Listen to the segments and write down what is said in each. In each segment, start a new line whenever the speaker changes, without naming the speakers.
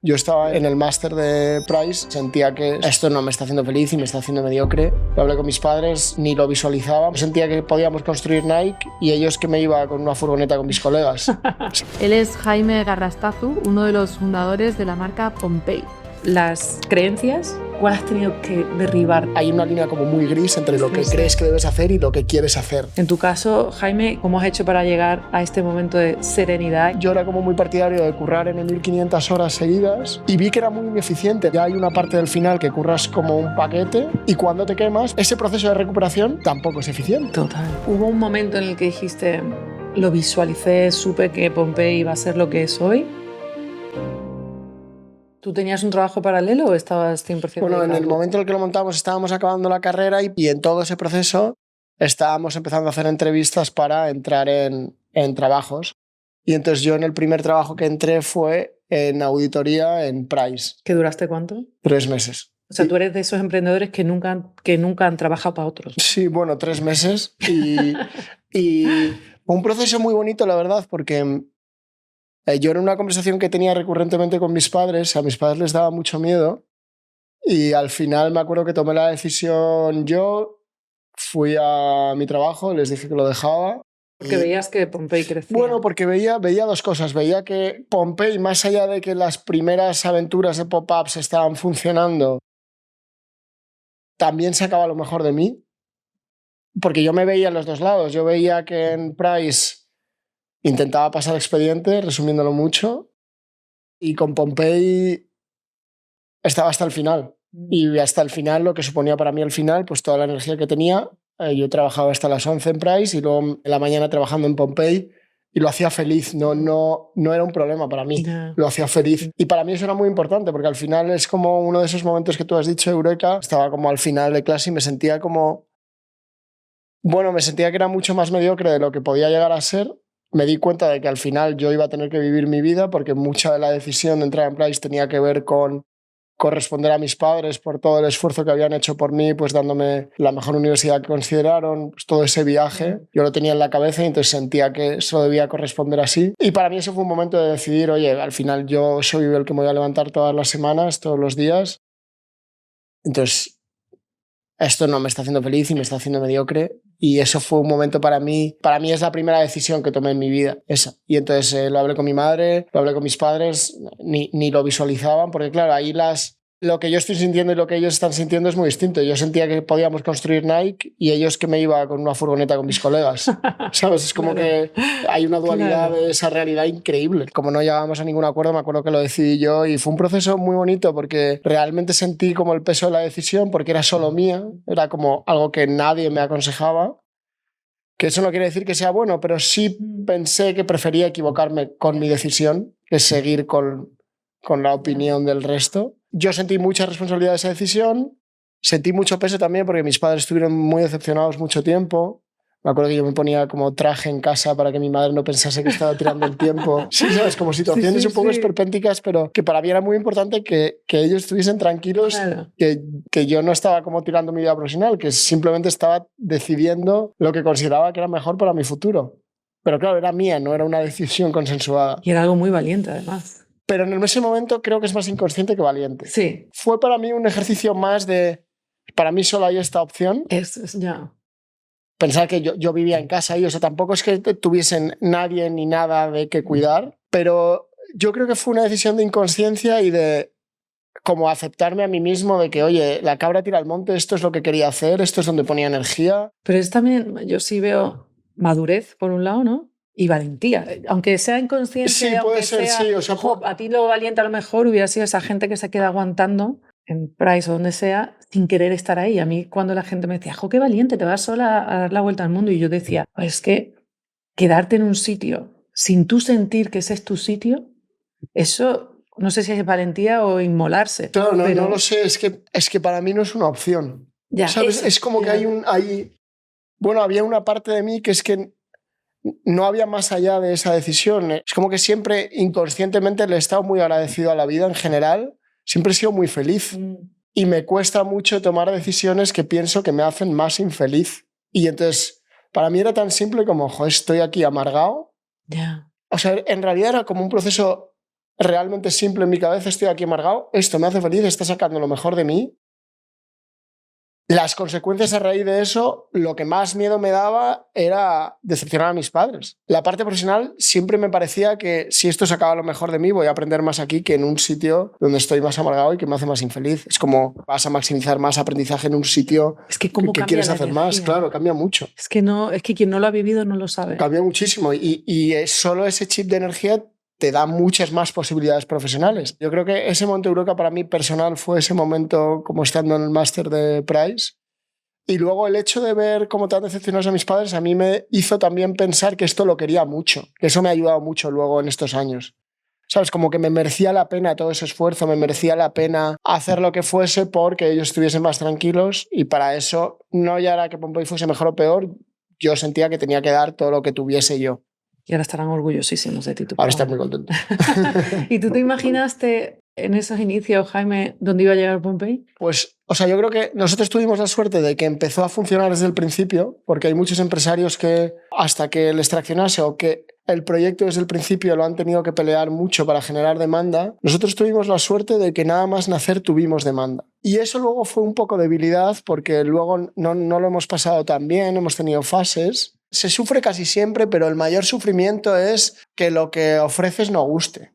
Yo estaba en el máster de Price, sentía que esto no me está haciendo feliz y me está haciendo mediocre. Lo hablé con mis padres, ni lo visualizaba. Sentía que podíamos construir Nike y ellos que me iba con una furgoneta con mis colegas.
Él es Jaime Garrastazu, uno de los fundadores de la marca Pompey.
Las creencias, ¿cuál has tenido que derribar?
Hay una línea como muy gris entre lo que crees que debes hacer y lo que quieres hacer.
En tu caso, Jaime, ¿cómo has hecho para llegar a este momento de serenidad?
Yo era como muy partidario de currar en 1500 horas seguidas y vi que era muy ineficiente. Ya hay una parte del final que curras como un paquete y cuando te quemas, ese proceso de recuperación tampoco es eficiente.
Total. ¿Hubo un momento en el que dijiste, lo visualicé, supe que Pompey iba a ser lo que es hoy? ¿Tú tenías un trabajo paralelo o estabas 100%
Bueno, en
dedicado?
el momento en el que lo montamos estábamos acabando la carrera y en todo ese proceso estábamos empezando a hacer entrevistas para entrar en trabajos. Y entonces yo en el primer trabajo que entré fue en auditoría en Price.
¿Que duraste cuánto?
3 meses.
O sea, tú eres de esos emprendedores que nunca han trabajado para otros.
Sí, bueno, 3 meses. Y un proceso muy bonito, la verdad, porque yo era una conversación que tenía recurrentemente con mis padres. A mis padres les daba mucho miedo. Y al final me acuerdo que tomé la decisión yo, fui a mi trabajo, les dije que lo dejaba.
Porque veías que Pompey crecía.
Bueno, porque veía dos cosas. Veía que Pompey, más allá de que las primeras aventuras de pop-ups estaban funcionando, también sacaba lo mejor de mí. Porque yo me veía en los dos lados. Yo veía que en Price intentaba pasar expediente, resumiéndolo mucho, y con Pompey estaba hasta el final. Y hasta el final, lo que suponía para mí el final, pues toda la energía que tenía. Yo trabajaba hasta las 11 en Price y luego en la mañana trabajando en Pompey y lo hacía feliz. No era un problema para mí, lo hacía feliz. Y para mí eso era muy importante porque al final es como uno de esos momentos que tú has dicho, Eureka. Estaba como al final de clase y me sentía como... Bueno, me sentía que era mucho más mediocre de lo que podía llegar a ser. Me di cuenta de que al final yo iba a tener que vivir mi vida porque mucha de la decisión de entrar en Price tenía que ver con corresponder a mis padres por todo el esfuerzo que habían hecho por mí, pues dándome la mejor universidad que consideraron, pues todo ese viaje, yo lo tenía en la cabeza y entonces sentía que eso debía corresponder así. Y para mí eso fue un momento de decidir, oye, al final yo soy el que me voy a levantar todas las semanas, todos los días. Entonces, esto no me está haciendo feliz y me está haciendo mediocre. Y eso fue un momento para mí es la primera decisión que tomé en mi vida, esa. Y entonces lo hablé con mi madre, lo hablé con mis padres, ni lo visualizaban, porque claro, ahí lo que yo estoy sintiendo y lo que ellos están sintiendo es muy distinto. Yo sentía que podíamos construir Nike y ellos que me iba con una furgoneta con mis colegas. ¿Sabes? Es como que hay una dualidad de esa realidad increíble. Como no llegábamos a ningún acuerdo, me acuerdo que lo decidí yo y fue un proceso muy bonito porque realmente sentí como el peso de la decisión porque era solo mía, era como algo que nadie me aconsejaba. Que eso no quiere decir que sea bueno, pero sí pensé que prefería equivocarme con mi decisión que seguir con la opinión del resto. Yo sentí mucha responsabilidad de esa decisión, sentí mucho peso también porque mis padres estuvieron muy decepcionados mucho tiempo. Me acuerdo que yo me ponía como traje en casa para que mi madre no pensase que estaba tirando el tiempo. Sí, ¿sabes? Como situaciones un poco esperpénticas, pero que para mí era muy importante que ellos estuviesen tranquilos, claro. que yo no estaba como tirando mi vida profesional, que simplemente estaba decidiendo lo que consideraba que era mejor para mi futuro. Pero claro, era mía, no era una decisión consensuada.
Y era algo muy valiente, además.
Pero en ese momento creo que es más inconsciente que valiente.
Sí.
Fue para mí un ejercicio más de... Para mí solo hay esta opción.
Ya.
Pensar que yo vivía en casa y, o sea, tampoco es que tuviesen nadie ni nada de que cuidar, pero yo creo que fue una decisión de inconsciencia y de como aceptarme a mí mismo de que, oye, la cabra tira al monte, esto es lo que quería hacer, esto es donde ponía energía.
Pero es también, yo sí veo madurez, por un lado, ¿no? Y valentía, aunque sea inconsciente,
sí, puede ser,
sea,
sí. O sea,
a ti lo valiente a lo mejor hubiera sido esa gente que se queda aguantando en Price o donde sea sin querer estar ahí. A mí cuando la gente me decía, jo, qué valiente, te vas sola a dar la vuelta al mundo, y yo decía, es que quedarte en un sitio sin tú sentir que ese es tu sitio, eso no sé si es valentía o inmolarse.
Claro, no lo sé, es que para mí no es una opción.
Ya,
¿sabes? Es como que bueno, había una parte de mí que es que no había más allá de esa decisión. Es como que siempre inconscientemente le he estado muy agradecido a la vida en general. Siempre he sido muy feliz. Y me cuesta mucho tomar decisiones que pienso que me hacen más infeliz. Y entonces, para mí era tan simple como, estoy aquí amargado.
Yeah.
O sea, en realidad era como un proceso realmente simple en mi cabeza, estoy aquí amargado, esto me hace feliz, está sacando lo mejor de mí. Las consecuencias a raíz de eso, lo que más miedo me daba era decepcionar a mis padres. La parte profesional siempre me parecía que si esto sacaba lo mejor de mí, voy a aprender más aquí que en un sitio donde estoy más amargado y que me hace más infeliz. Es como vas a maximizar más aprendizaje en un sitio que quieres hacer más. Claro, cambia mucho.
Es que quien no lo ha vivido no lo sabe.
Cambia muchísimo y solo ese chip de energía te da muchas más posibilidades profesionales. Yo creo que ese momento Eureka para mí personal fue ese momento como estando en el máster de Price. Y luego el hecho de ver cómo tan decepcionados a mis padres a mí me hizo también pensar que esto lo quería mucho. Que eso me ha ayudado mucho luego en estos años. ¿Sabes? Como que me merecía la pena todo ese esfuerzo, me merecía la pena hacer lo que fuese porque ellos estuviesen más tranquilos y para eso no ya era que Pompey fuese mejor o peor, yo sentía que tenía que dar todo lo que tuviese yo.
Y ahora estarán orgullosísimos de ti.
Ahora están muy contentos.
¿Y tú te imaginaste en esos inicios, Jaime, dónde iba a llegar Pompey?
Pues, o sea, yo creo que nosotros tuvimos la suerte de que empezó a funcionar desde el principio, porque hay muchos empresarios que hasta que les traccionase o que el proyecto desde el principio lo han tenido que pelear mucho para generar demanda. Nosotros tuvimos la suerte de que nada más nacer tuvimos demanda. Y eso luego fue un poco debilidad porque luego no lo hemos pasado tan bien, hemos tenido fases. Se sufre casi siempre, pero el mayor sufrimiento es que lo que ofreces no guste.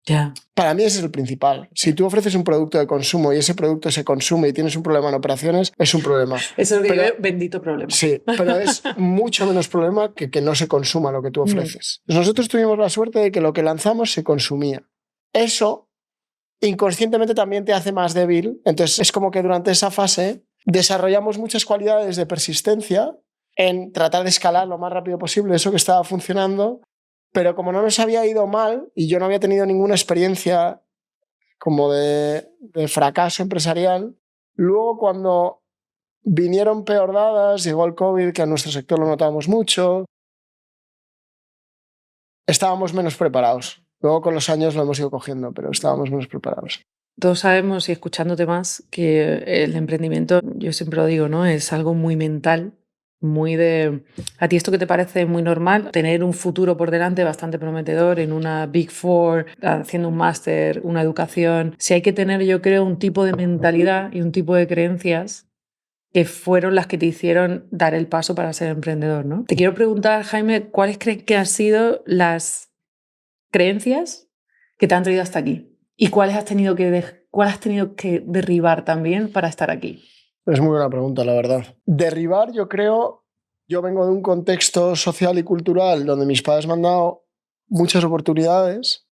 Ya.
Para mí ese es el principal. Si tú ofreces un producto de consumo y ese producto se consume y tienes un problema en operaciones, es un problema.
Eso es lo que digo, bendito problema.
Sí, pero es mucho menos problema que no se consuma lo que tú ofreces. Nosotros tuvimos la suerte de que lo que lanzamos se consumía. Eso inconscientemente también te hace más débil. Entonces es como que durante esa fase desarrollamos muchas cualidades de persistencia en tratar de escalar lo más rápido posible eso que estaba funcionando, pero como no nos había ido mal y yo no había tenido ninguna experiencia como de fracaso empresarial, luego cuando vinieron peor dadas, llegó el COVID, que en nuestro sector lo notamos mucho, estábamos menos preparados. Luego con los años lo hemos ido cogiendo, pero estábamos menos preparados.
Todos sabemos, y escuchándote más, que el emprendimiento, yo siempre lo digo, ¿no? Es algo muy mental, muy de... ¿A ti esto que te parece muy normal? Tener un futuro por delante bastante prometedor en una Big Four, haciendo un máster, una educación. Si hay que tener, yo creo, un tipo de mentalidad y un tipo de creencias que fueron las que te hicieron dar el paso para ser emprendedor, ¿no? Te quiero preguntar, Jaime, ¿cuáles crees que han sido las creencias que te han traído hasta aquí? ¿Y cuáles has tenido que derribar también para estar aquí?
Es muy buena pregunta, la verdad. Derribar, yo creo, yo vengo de un contexto social y cultural donde mis padres me han dado muchas oportunidades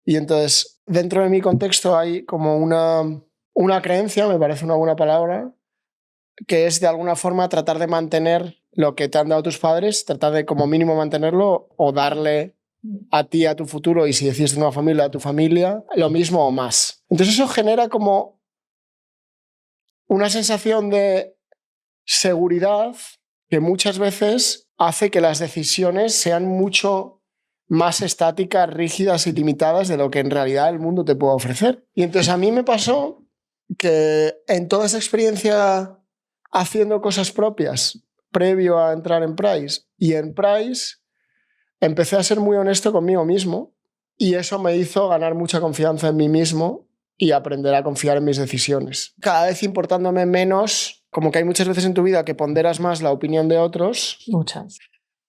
y entonces dentro de mi contexto hay como una creencia, me parece una buena palabra, que es de alguna forma tratar de mantener lo que te han dado tus padres, tratar de como mínimo mantenerlo o darle a ti, a tu futuro, y si decides tener una familia, a tu familia, lo mismo o más. Entonces eso genera como una sensación de seguridad que muchas veces hace que las decisiones sean mucho más estáticas, rígidas y limitadas de lo que en realidad el mundo te puede ofrecer. Y entonces a mí me pasó que en toda esa experiencia haciendo cosas propias previo a entrar en Price y en Price empecé a ser muy honesto conmigo mismo y eso me hizo ganar mucha confianza en mí mismo y aprender a confiar en mis decisiones. Cada vez importándome menos, como que hay muchas veces en tu vida que ponderas más la opinión de otros.
Muchas.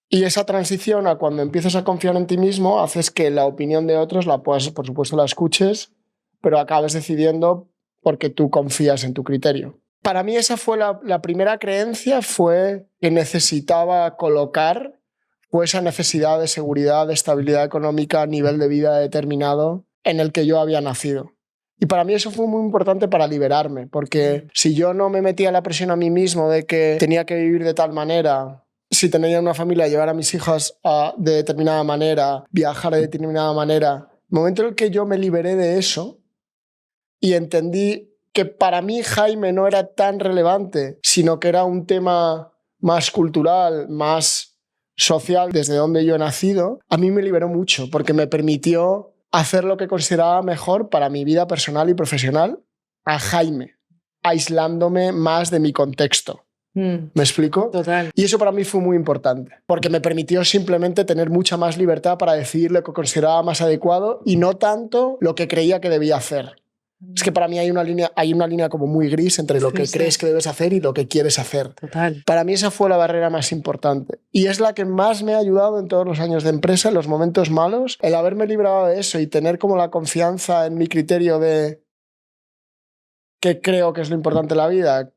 Y esa transición a cuando empiezas a confiar en ti mismo haces que la opinión de otros la puedas, por supuesto, la escuches, pero acabes decidiendo porque tú confías en tu criterio. Para mí esa fue la primera creencia, fue que necesitaba colocar esa necesidad de seguridad, de estabilidad económica, nivel de vida determinado en el que yo había nacido. Y para mí eso fue muy importante para liberarme, porque si yo no me metía la presión a mí mismo de que tenía que vivir de tal manera, si tenía una familia, llevar a mis hijas de determinada manera, viajar de determinada manera, el momento en el que yo me liberé de eso y entendí que para mí Jaime no era tan relevante, sino que era un tema más cultural, más social, desde donde yo he nacido, a mí me liberó mucho, porque me permitió hacer lo que consideraba mejor para mi vida personal y profesional a Jaime, aislándome más de mi contexto. ¿Me explico?
Total.
Y eso para mí fue muy importante, porque me permitió simplemente tener mucha más libertad para decidir lo que consideraba más adecuado y no tanto lo que creía que debía hacer. Es que para mí hay una línea como muy gris entre lo que crees que debes hacer y lo que quieres hacer.
Total.
Para mí esa fue la barrera más importante. Y es la que más me ha ayudado en todos los años de empresa, en los momentos malos, el haberme librado de eso y tener como la confianza en mi criterio de qué creo que es lo importante en la vida,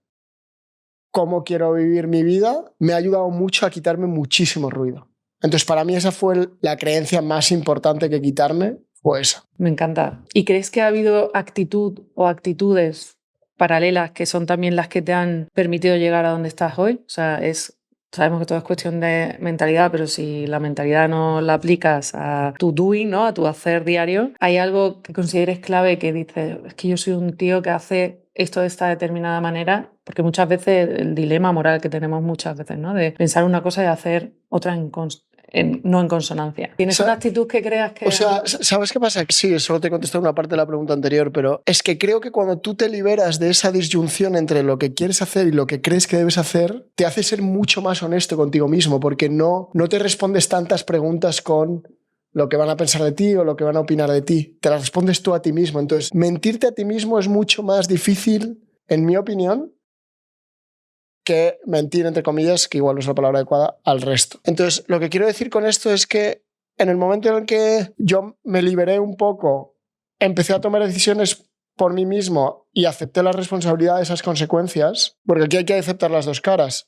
cómo quiero vivir mi vida, me ha ayudado mucho a quitarme muchísimo ruido. Entonces para mí esa fue la creencia más importante que quitarme. Pues.
Me encanta. ¿Y crees que ha habido actitud o actitudes paralelas que son también las que te han permitido llegar a donde estás hoy? O sea, sabemos que todo es cuestión de mentalidad, pero si la mentalidad no la aplicas a tu doing, ¿no? A tu hacer diario, ¿hay algo que consideres clave que dices, es que yo soy un tío que hace esto de esta determinada manera? Porque muchas veces el dilema moral que tenemos muchas veces, ¿no? De pensar una cosa y hacer otra no en consonancia. ¿Tienes una actitud que creas que...?
O sea, ¿sabes qué pasa? Sí, solo te he contestado una parte de la pregunta anterior, pero es que creo que cuando tú te liberas de esa disyunción entre lo que quieres hacer y lo que crees que debes hacer, te hace ser mucho más honesto contigo mismo, porque no te respondes tantas preguntas con lo que van a pensar de ti o lo que van a opinar de ti. Te las respondes tú a ti mismo. Entonces, mentirte a ti mismo es mucho más difícil, en mi opinión, que mentir, entre comillas, que igual no es la palabra adecuada, al resto. Entonces, lo que quiero decir con esto es que en el momento en el que yo me liberé un poco, empecé a tomar decisiones por mí mismo y acepté la responsabilidad de esas consecuencias, porque aquí hay que aceptar las dos caras.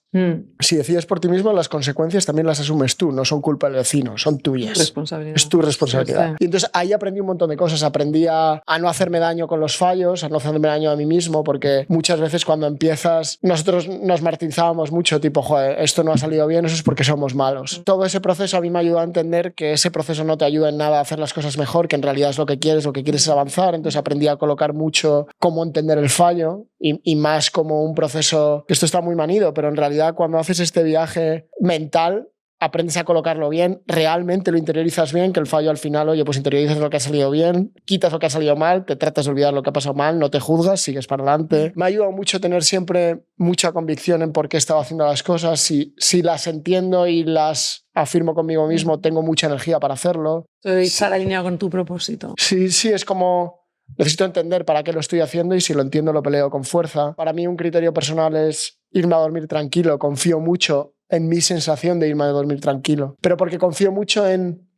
Si decides por ti mismo, las consecuencias también las asumes tú, no son culpa del vecino, son tuyas.
Es
tu responsabilidad. Y entonces ahí aprendí un montón de cosas. Aprendí a no hacerme daño con los fallos, a no hacerme daño a mí mismo, porque muchas veces cuando empiezas, nosotros nos martirizábamos mucho, tipo, joder, esto no ha salido bien, eso es porque somos malos. Todo ese proceso a mí me ayudó a entender que ese proceso no te ayuda en nada a hacer las cosas mejor, que en realidad es lo que quieres es avanzar. Entonces aprendí a colocar mucho cómo entender el fallo y más como un proceso, esto está muy manido, pero en realidad cuando haces este viaje mental, aprendes a colocarlo bien, realmente lo interiorizas bien, que el fallo al final, oye, pues interiorizas lo que ha salido bien, quitas lo que ha salido mal, te tratas de olvidar lo que ha pasado mal, no te juzgas, sigues para adelante. Me ha ayudado mucho tener siempre mucha convicción en por qué estaba haciendo las cosas. Si las entiendo y las afirmo conmigo mismo, tengo mucha energía para hacerlo.
Estar alineado con tu propósito.
Sí, es como... Necesito entender para qué lo estoy haciendo y si lo entiendo lo peleo con fuerza. Para mí un criterio personal es irme a dormir tranquilo. Confío mucho en mi sensación de irme a dormir tranquilo. Pero porque confío mucho en...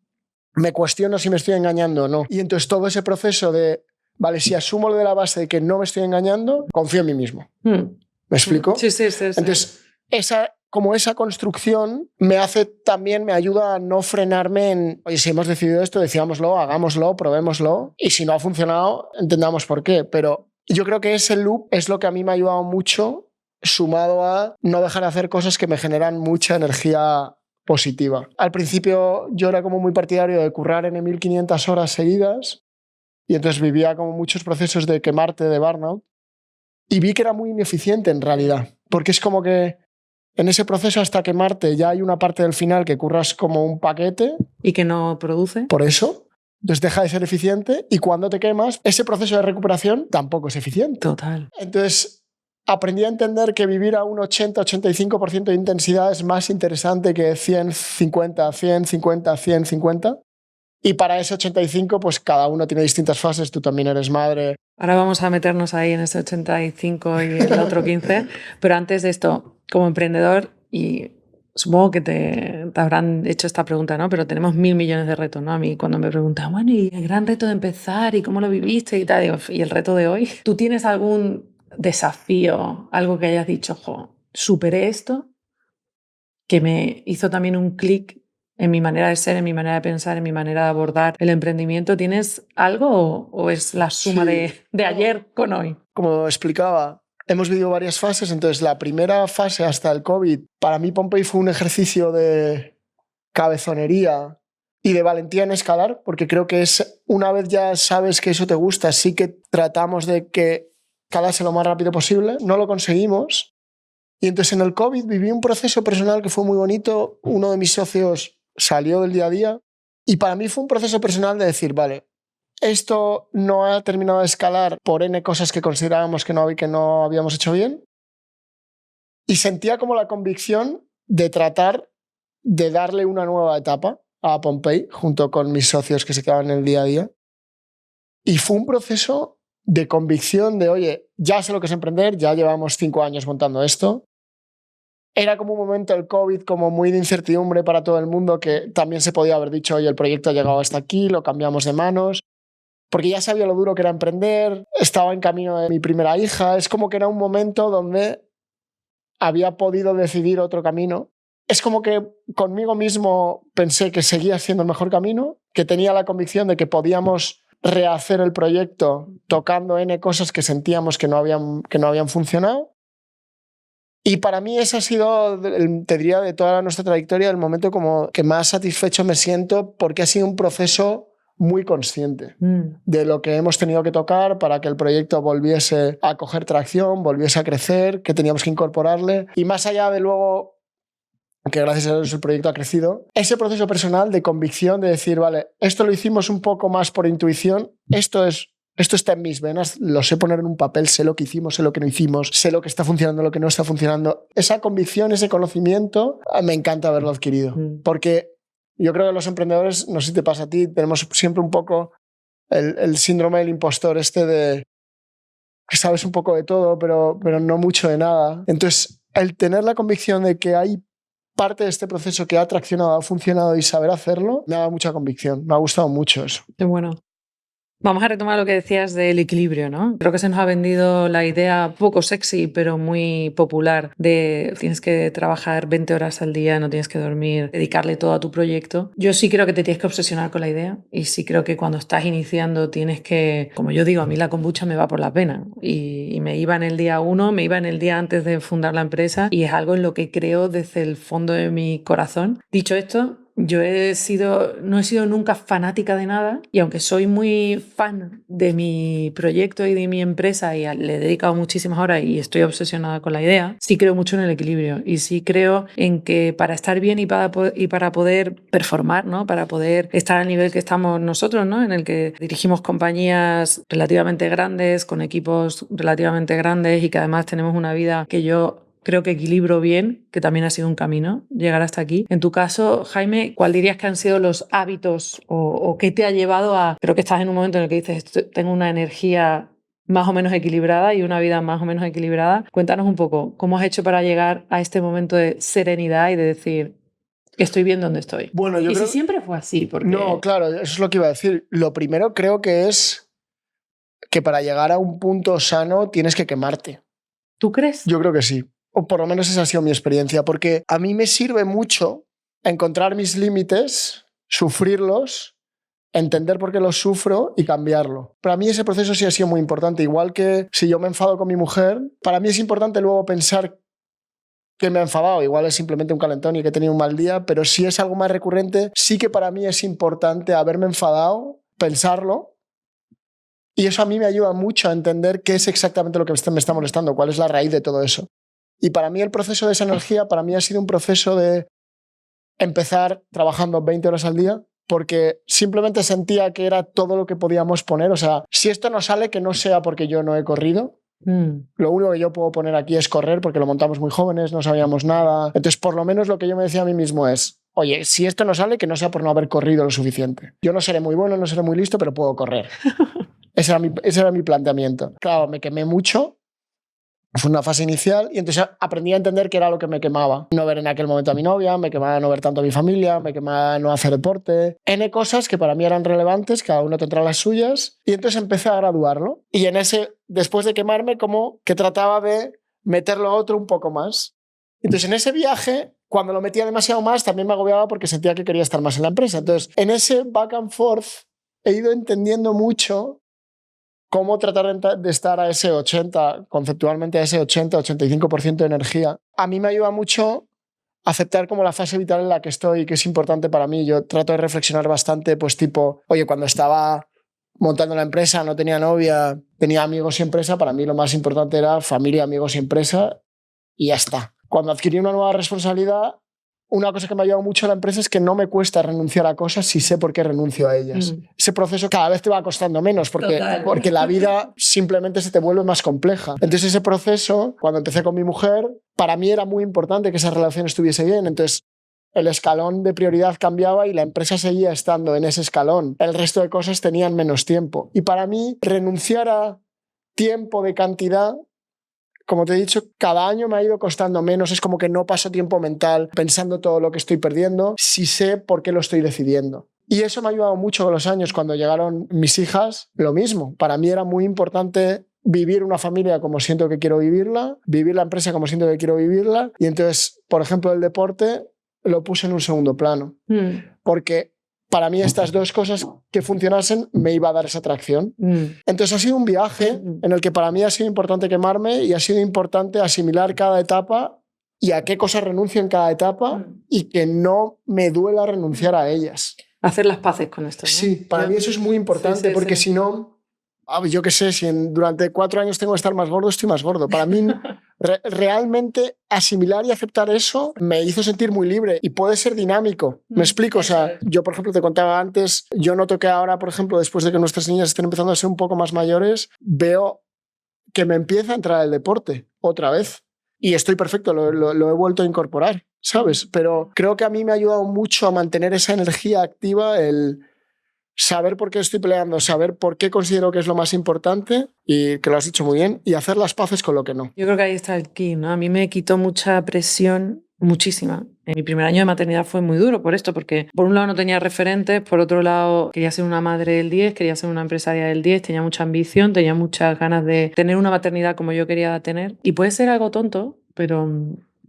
Me cuestiono si me estoy engañando o no. Y entonces todo ese proceso de... Vale, si asumo lo de la base de que no me estoy engañando, confío en mí mismo. ¿Me explico?
Sí.
Entonces, esa construcción me ayuda a no frenarme en, oye, si hemos decidido esto, decidámoslo, hagámoslo, probémoslo, y si no ha funcionado, entendamos por qué. Pero yo creo que ese loop es lo que a mí me ha ayudado mucho, sumado a no dejar de hacer cosas que me generan mucha energía positiva. Al principio yo era como muy partidario de currar en 1500 horas seguidas y entonces vivía como muchos procesos de quemarte, de burnout, y vi que era muy ineficiente en realidad, porque es como que en ese proceso hasta quemarte ya hay una parte del final que curras como un paquete.
Y que no produce.
Por eso. Entonces deja de ser eficiente y cuando te quemas, ese proceso de recuperación tampoco es eficiente.
Total.
Entonces aprendí a entender que vivir a un 80-85% de intensidad es más interesante que 100-50, 100-50, 100-50. Y para ese 85, pues cada uno tiene distintas fases. Tú también eres madre.
Ahora vamos a meternos ahí en ese 85 y el otro 15. Pero antes de esto, como emprendedor, y supongo que te habrán hecho esta pregunta, ¿no? Pero tenemos 1000 millones de retos, ¿no? A mí cuando me preguntan, bueno, y el gran reto de empezar y cómo lo viviste y tal, digo, y el reto de hoy, ¿tú tienes algún desafío, algo que hayas dicho, jo, superé esto, que me hizo también un clic en mi manera de ser, en mi manera de pensar, en mi manera de abordar el emprendimiento? ¿Tienes algo o es la suma de ayer con hoy?
Como explicaba, hemos vivido varias fases. Entonces, la primera fase hasta el COVID, para mí Pompey fue un ejercicio de cabezonería y de valentía en escalar, porque creo que es, una vez ya sabes que eso te gusta, sí que tratamos de que escalase lo más rápido posible. No lo conseguimos. Y entonces en el COVID viví un proceso personal que fue muy bonito. Uno de mis socios salió del día a día y para mí fue un proceso personal de decir, vale, esto no ha terminado de escalar por N cosas que considerábamos que no habíamos hecho bien Y sentía como la convicción de tratar de darle una nueva etapa a Pompey junto con mis socios que se quedaban en el día a día. Y fue un proceso de convicción de, oye, ya sé lo que es emprender, ya llevamos 5 años montando esto. Era como un momento el COVID como muy de incertidumbre para todo el mundo, que también se podía haber dicho, oye, el proyecto ha llegado hasta aquí, lo cambiamos de manos, porque ya sabía lo duro que era emprender, estaba en camino de mi primera hija, es como que era un momento donde había podido decidir otro camino. Es como que conmigo mismo pensé que seguía siendo el mejor camino, que tenía la convicción de que podíamos rehacer el proyecto tocando N cosas que sentíamos que no habían funcionado. Y para mí ese ha sido, te diría, de toda nuestra trayectoria, el momento como que más satisfecho me siento, porque ha sido un proceso muy consciente de lo que hemos tenido que tocar para que el proyecto volviese a coger tracción, volviese a crecer, que teníamos que incorporarle. Y más allá de luego, que gracias a Dios el proyecto ha crecido, ese proceso personal de convicción de decir, vale, esto lo hicimos un poco más por intuición, esto está en mis venas, lo sé poner en un papel, sé lo que hicimos, sé lo que no hicimos, sé lo que está funcionando, lo que no está funcionando. Esa convicción, ese conocimiento, me encanta haberlo adquirido. Porque yo creo que los emprendedores, no sé si te pasa a ti, tenemos siempre un poco el síndrome del impostor de que sabes un poco de todo, pero no mucho de nada. Entonces, el tener la convicción de que hay parte de este proceso que ha traccionado, ha funcionado y saber hacerlo, me ha dado mucha convicción. Me ha gustado mucho eso.
Qué bueno. Vamos a retomar lo que decías del equilibrio, ¿no? Creo que se nos ha vendido la idea poco sexy, pero muy popular de tienes que trabajar 20 horas al día, no tienes que dormir, dedicarle todo a tu proyecto. Yo sí creo que te tienes que obsesionar con la idea y sí creo que cuando estás iniciando tienes que, como yo digo, a mí la kombucha me va por la pena y me iba en el día 1, me iba en el día antes de fundar la empresa y es algo en lo que creo desde el fondo de mi corazón. Dicho esto, yo no he sido nunca fanática de nada y aunque soy muy fan de mi proyecto y de mi empresa y le he dedicado muchísimas horas y estoy obsesionada con la idea, sí creo mucho en el equilibrio y sí creo en que para estar bien y para poder performar, ¿no? Para poder estar al nivel que estamos nosotros, ¿no? En el que dirigimos compañías relativamente grandes, con equipos relativamente grandes y que además tenemos una vida que yo creo que equilibro bien, que también ha sido un camino llegar hasta aquí. En tu caso, Jaime, ¿cuál dirías que han sido los hábitos o qué te ha llevado a... Creo que estás en un momento en el que dices, tengo una energía más o menos equilibrada y una vida más o menos equilibrada. Cuéntanos un poco, ¿cómo has hecho para llegar a este momento de serenidad y de decir, que estoy bien donde estoy?
Bueno, yo creo...
si siempre fue así, porque...
No, claro, eso es lo que iba a decir. Lo primero creo que es que para llegar a un punto sano tienes que quemarte.
¿Tú crees?
Yo creo que sí. O por lo menos esa ha sido mi experiencia, porque a mí me sirve mucho encontrar mis límites, sufrirlos, entender por qué los sufro y cambiarlo. Para mí ese proceso sí ha sido muy importante. Igual que si yo me enfado con mi mujer, para mí es importante luego pensar que me ha enfadado. Igual es simplemente un calentón y que he tenido un mal día, pero si es algo más recurrente, sí que para mí es importante haberme enfadado, pensarlo. Y eso a mí me ayuda mucho a entender qué es exactamente lo que me está molestando, cuál es la raíz de todo eso. Y para mí el proceso de esa energía, para mí ha sido un proceso de empezar trabajando 20 horas al día, porque simplemente sentía que era todo lo que podíamos poner. O sea, si esto no sale, que no sea porque yo no he corrido. Lo único que yo puedo poner aquí es correr, porque lo montamos muy jóvenes, no sabíamos nada. Entonces, por lo menos lo que yo me decía a mí mismo es, oye, si esto no sale, que no sea por no haber corrido lo suficiente. Yo no seré muy bueno, no seré muy listo, pero puedo correr. Ese era mi planteamiento. Claro, me quemé mucho. Fue una fase inicial y entonces aprendí a entender qué era lo que me quemaba. No ver en aquel momento a mi novia, me quemaba no ver tanto a mi familia, me quemaba no hacer deporte. N cosas que para mí eran relevantes, cada uno tendrá las suyas. Y entonces empecé a graduarlo. Y en ese, después de quemarme, como que trataba de meterlo a otro un poco más. Entonces en ese viaje, cuando lo metía demasiado más, también me agobiaba porque sentía que quería estar más en la empresa. Entonces en ese back and forth he ido entendiendo mucho cómo tratar de estar a ese 80, conceptualmente a ese 80-85% de energía. A mí me ayuda mucho aceptar como la fase vital en la que estoy, que es importante para mí. Yo trato de reflexionar bastante, pues tipo, oye, cuando estaba montando la empresa, no tenía novia, tenía amigos y empresa, para mí lo más importante era familia, amigos y empresa, y ya está. Cuando adquirí una nueva responsabilidad, una cosa que me ha ayudado mucho a la empresa es que no me cuesta renunciar a cosas si sé por qué renuncio a ellas. Ese proceso cada vez te va costando menos porque la vida simplemente se te vuelve más compleja. Entonces ese proceso, cuando empecé con mi mujer, para mí era muy importante que esa relación estuviese bien. Entonces el escalón de prioridad cambiaba y la empresa seguía estando en ese escalón. El resto de cosas tenían menos tiempo. Y para mí, renunciar a tiempo de cantidad, como te he dicho, cada año me ha ido costando menos. Es como que no paso tiempo mental pensando todo lo que estoy perdiendo si sé por qué lo estoy decidiendo. Y eso me ha ayudado mucho con los años. Cuando llegaron mis hijas, lo mismo. Para mí era muy importante vivir una familia como siento que quiero vivirla, vivir la empresa como siento que quiero vivirla. Y entonces, por ejemplo, el deporte lo puse en un segundo plano. Porque para mí estas dos cosas que funcionasen me iba a dar esa atracción. Entonces ha sido un viaje en el que para mí ha sido importante quemarme y ha sido importante asimilar cada etapa y a qué cosas renuncio en cada etapa y que no me duela renunciar a ellas.
Hacer las paces con esto, ¿no?
Sí, para mí eso es muy importante porque si no, yo qué sé, si durante 4 años tengo que estar más gordo, estoy más gordo. Para mí realmente asimilar y aceptar eso me hizo sentir muy libre y puede ser dinámico. ¿Me explico? O sea, yo, por ejemplo, te contaba antes, yo noto que ahora, por ejemplo, después de que nuestras niñas estén empezando a ser un poco más mayores, veo que me empieza a entrar el deporte otra vez. Y estoy perfecto, lo he vuelto a incorporar, ¿sabes? Pero creo que a mí me ha ayudado mucho a mantener esa energía activa, el saber por qué estoy peleando, saber por qué considero que es lo más importante, y que lo has dicho muy bien, y hacer las paces con lo que no.
Yo creo que ahí está el key, ¿no? A mí me quitó mucha presión, muchísima. En mi primer año de maternidad fue muy duro por esto, porque por un lado no tenía referentes, por otro lado quería ser una madre del 10, quería ser una empresaria del 10, tenía mucha ambición, tenía muchas ganas de tener una maternidad como yo quería tener. Y puede ser algo tonto, pero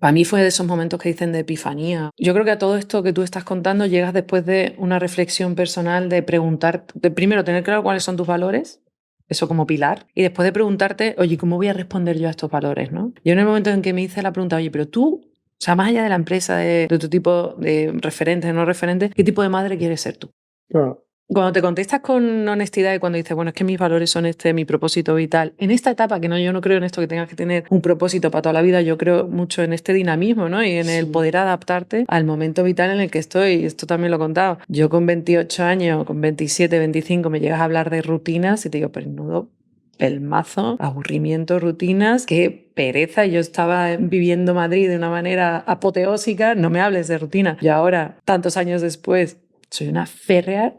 para mí fue de esos momentos que dicen de epifanía. Yo creo que a todo esto que tú estás contando llegas después de una reflexión personal de preguntar, de primero tener claro cuáles son tus valores, eso como pilar, y después de preguntarte, oye, ¿cómo voy a responder yo a estos valores, ¿no? Yo en el momento en que me hice la pregunta, oye, pero tú, o sea, más allá de la empresa, de tu tipo de referentes, de no referentes, ¿qué tipo de madre quieres ser tú?
Claro.
Cuando te contestas con honestidad y cuando dices, bueno, es que mis valores son mi propósito vital, en esta etapa, que no, yo no creo en esto que tengas que tener un propósito para toda la vida, yo creo mucho en este dinamismo, ¿no? Y en el poder adaptarte al momento vital en el que estoy. Esto también lo he contado. Yo con 28 años, con 27, 25, me llegas a hablar de rutinas y te digo, pero nudo, pelmazo, aburrimiento, rutinas, qué pereza. Yo estaba viviendo Madrid de una manera apoteósica, no me hables de rutina. Y ahora, tantos años después, soy una férrea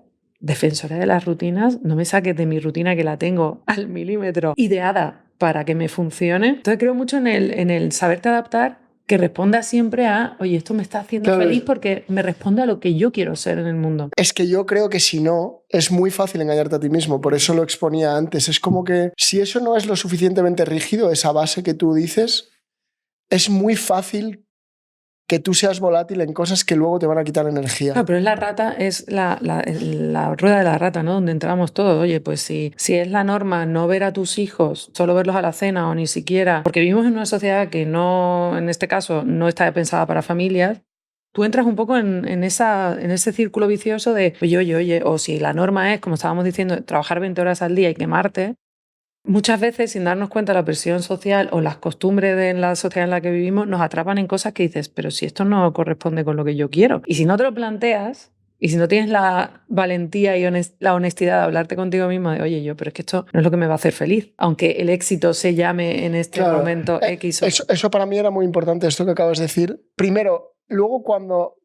defensora de las rutinas. No me saques de mi rutina, que la tengo al milímetro ideada para que me funcione. Entonces creo mucho en el saberte adaptar, que responda siempre a, oye, esto me está haciendo feliz porque me responde a lo que yo quiero ser en el mundo.
Es que yo creo que si no, es muy fácil engañarte a ti mismo, por eso lo exponía antes. Es como que si eso no es lo suficientemente rígido, esa base que tú dices, es muy fácil que tú seas volátil en cosas que luego te van a quitar energía.
Claro, pero es la rata, es la rueda de la rata, ¿no? Donde entramos todos. Oye, pues si es la norma no ver a tus hijos, solo verlos a la cena o ni siquiera, porque vivimos en una sociedad que no, en este caso, no está pensada para familias, tú entras un poco en ese círculo vicioso de, oye, o si la norma es, como estábamos diciendo, trabajar 20 horas al día y quemarte. Muchas veces, sin darnos cuenta, la presión social o las costumbres de la sociedad en la que vivimos nos atrapan en cosas que dices, pero si esto no corresponde con lo que yo quiero. Y si no te lo planteas, y si no tienes la valentía y la honestidad de hablarte contigo mismo de, oye, pero es que esto no es lo que me va a hacer feliz, aunque el éxito se llame en este momento X.
Eso para mí era muy importante, esto que acabas de decir. Primero, luego cuando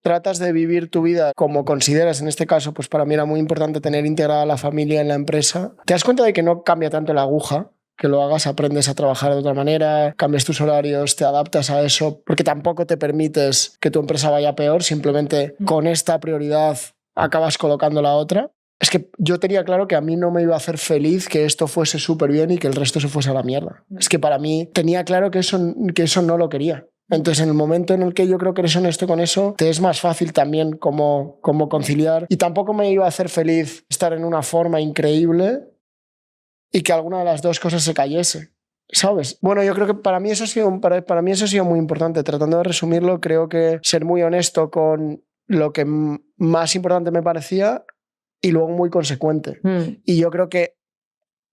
tratas de vivir tu vida como consideras, en este caso, pues para mí era muy importante tener integrada la familia en la empresa. Te das cuenta de que no cambia tanto la aguja, que lo hagas, aprendes a trabajar de otra manera, cambias tus horarios, te adaptas a eso, porque tampoco te permites que tu empresa vaya peor, simplemente con esta prioridad acabas colocando la otra. Es que yo tenía claro que a mí no me iba a hacer feliz que esto fuese súper bien y que el resto se fuese a la mierda. Es que para mí tenía claro que eso no lo quería. Entonces, en el momento en el que yo creo que eres honesto con eso, te es más fácil también como conciliar. Y tampoco me iba a hacer feliz estar en una forma increíble y que alguna de las dos cosas se cayese, ¿sabes? Bueno, yo creo que para mí eso ha sido muy importante. Tratando de resumirlo, creo que ser muy honesto con lo que más importante me parecía y luego muy consecuente. Y yo creo que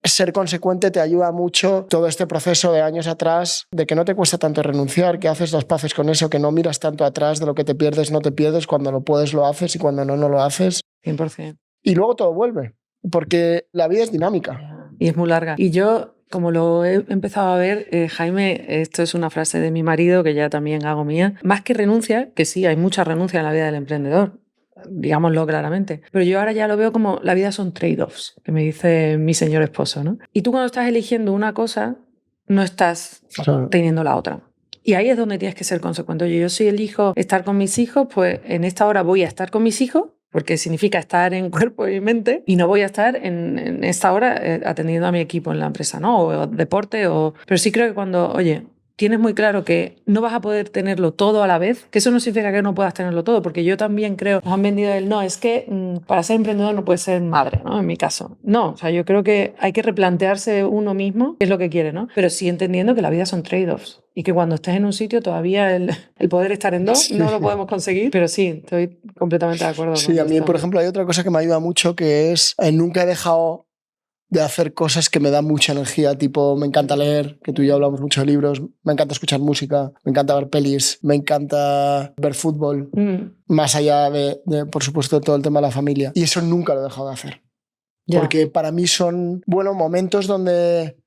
ser consecuente te ayuda mucho todo este proceso de años atrás, de que no te cuesta tanto renunciar, que haces las paces con eso, que no miras tanto atrás de lo que te pierdes, no te pierdes, cuando lo puedes lo haces y cuando no, no lo haces.
100%.
Y luego todo vuelve, porque la vida es dinámica.
Y es muy larga. Y yo, como lo he empezado a ver, Jaime, esto es una frase de mi marido que ya también hago mía, más que renuncia, que sí, hay mucha renuncia en la vida del emprendedor, digámoslo claramente, pero yo ahora ya lo veo como la vida son trade-offs, que me dice mi señor esposo, ¿no? Y tú cuando estás eligiendo una cosa, no estás teniendo la otra. Y ahí es donde tienes que ser consecuente. Oye, yo si elijo estar con mis hijos, pues en esta hora voy a estar con mis hijos, porque significa estar en cuerpo y mente, y no voy a estar en esta hora atendiendo a mi equipo en la empresa, ¿no? O deporte, pero sí creo que cuando, oye, tienes muy claro que no vas a poder tenerlo todo a la vez, que eso no significa que no puedas tenerlo todo, porque yo también creo, nos han vendido el no, es que para ser emprendedor no puedes ser madre, ¿no? En mi caso. No, o sea, yo creo que hay que replantearse uno mismo qué es lo que quiere, ¿no? Pero sí entendiendo que la vida son trade-offs y que cuando estés en un sitio todavía el poder estar en dos no lo podemos conseguir, pero sí, estoy completamente de acuerdo.
Sí, a mí, por ejemplo, hay otra cosa que me ayuda mucho que es nunca he dejado de hacer cosas que me dan mucha energía, tipo me encanta leer, que tú y yo hablamos mucho de libros, me encanta escuchar música, me encanta ver pelis, me encanta ver fútbol, más allá de, por supuesto, todo el tema de la familia. Y eso nunca lo he dejado de hacer. Porque para mí son, bueno, momentos donde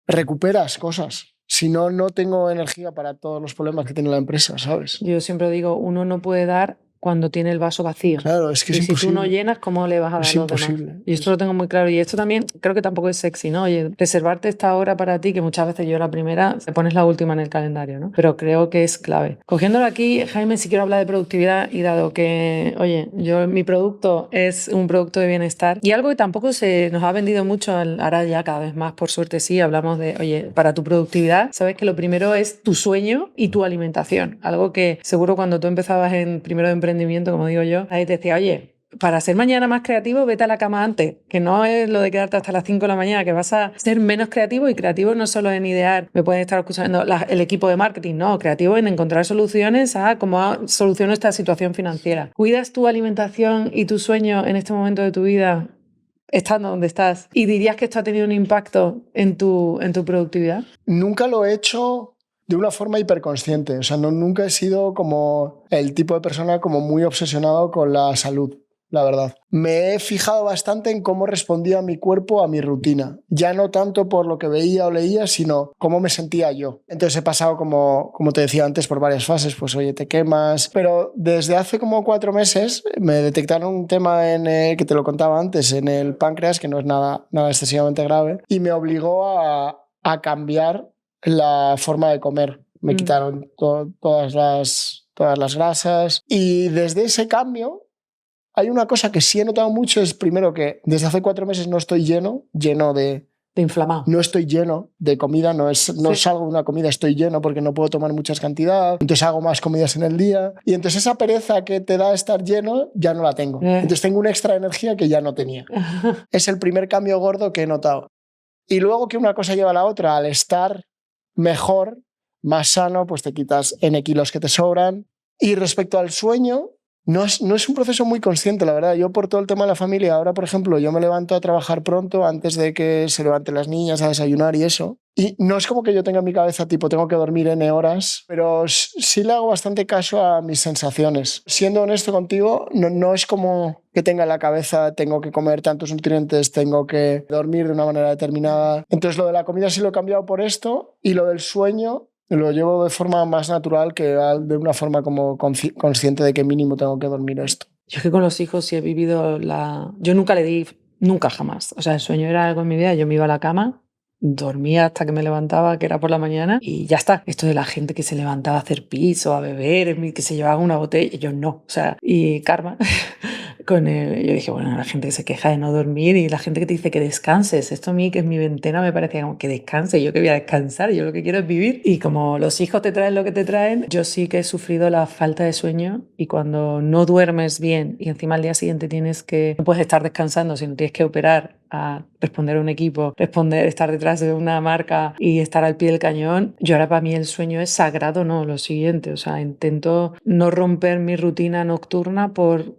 recuperas cosas. Si no, no tengo energía para todos los problemas que tiene la empresa, ¿sabes?
Yo siempre digo, uno no puede dar cuando tiene el vaso vacío.
Claro, es que es imposible.
Si tú no llenas, ¿cómo le vas a dar
es
los
imposible.
demás? Y esto lo tengo muy claro. Y esto también creo que tampoco es sexy, ¿no? Oye, reservarte esta hora para ti, que muchas veces yo la primera, te pones la última en el calendario, ¿no? Pero creo que es clave. Cogiéndolo aquí, Jaime, si quiero hablar de productividad y dado que, oye, mi producto es un producto de bienestar y algo que tampoco se nos ha vendido mucho, ahora ya cada vez más, por suerte sí, hablamos de, oye, para tu productividad, sabes que lo primero es tu sueño y tu alimentación. Algo que seguro cuando tú empezabas en primero de emprendimiento, como digo yo, ahí te decía, oye, para ser mañana más creativo, vete a la cama antes, que no es lo de quedarte hasta las 5 de la mañana, que vas a ser menos creativo, y creativo no solo en idear, me pueden estar escuchando el equipo de marketing, no, creativo en encontrar soluciones a cómo soluciono esta situación financiera. ¿Cuidas tu alimentación y tu sueño en este momento de tu vida estando donde estás? ¿Y dirías que esto ha tenido un impacto en tu productividad?
Nunca lo he hecho de una forma hiperconsciente. O sea, nunca he sido como el tipo de persona como muy obsesionado con la salud, la verdad. Me he fijado bastante en cómo respondía mi cuerpo a mi rutina. Ya no tanto por lo que veía o leía, sino cómo me sentía yo. Entonces he pasado, como te decía antes, por varias fases. Pues oye, te quemas. Pero desde hace como 4 meses me detectaron un tema que te lo contaba antes, en el páncreas, que no es nada excesivamente grave, y me obligó a cambiar la forma de comer. Me quitaron todas las grasas, y desde ese cambio hay una cosa que sí he notado mucho, es primero que desde hace 4 meses no estoy lleno
de inflamado.
No estoy lleno de comida, no salgo de una comida, estoy lleno porque no puedo tomar muchas cantidades, entonces hago más comidas en el día, y entonces esa pereza que te da estar lleno ya no la tengo. Entonces tengo una extra energía que ya no tenía. Es el primer cambio gordo que he notado. Y luego que una cosa lleva a la otra, al estar mejor, más sano, pues te quitas N kilos que te sobran. Y respecto al sueño, no es un proceso muy consciente, la verdad. Yo, por todo el tema de la familia, ahora, por ejemplo, yo me levanto a trabajar pronto antes de que se levanten las niñas a desayunar y eso. Y no es como que yo tenga en mi cabeza, tipo, tengo que dormir N horas, pero sí le hago bastante caso a mis sensaciones. Siendo honesto contigo, no es como que tenga en la cabeza, tengo que comer tantos nutrientes, tengo que dormir de una manera determinada. Entonces, lo de la comida sí lo he cambiado por esto, y lo del sueño lo llevo de forma más natural, que de una forma como consciente de que mínimo tengo que dormir esto.
Yo es que con los hijos sí he vivido Yo nunca le di, nunca jamás. O sea, el sueño era algo en mi vida, yo me iba a la cama, dormía hasta que me levantaba, que era por la mañana, y ya está. Esto de la gente que se levantaba a hacer pis o a beber, que se llevaba una botella, yo no. O sea, y karma. Yo dije, bueno, la gente que se queja de no dormir y la gente que te dice que descanses. Esto a mí, que es mi ventana, me parecía como que descanse. Yo que voy a descansar, yo lo que quiero es vivir. Y como los hijos te traen lo que te traen, yo sí que he sufrido la falta de sueño, y cuando no duermes bien y encima al día siguiente no puedes estar descansando, sino tienes que operar, a responder a un equipo, estar detrás de una marca y estar al pie del cañón. Yo ahora, para mí el sueño es sagrado, no, lo siguiente. O sea, intento no romper mi rutina nocturna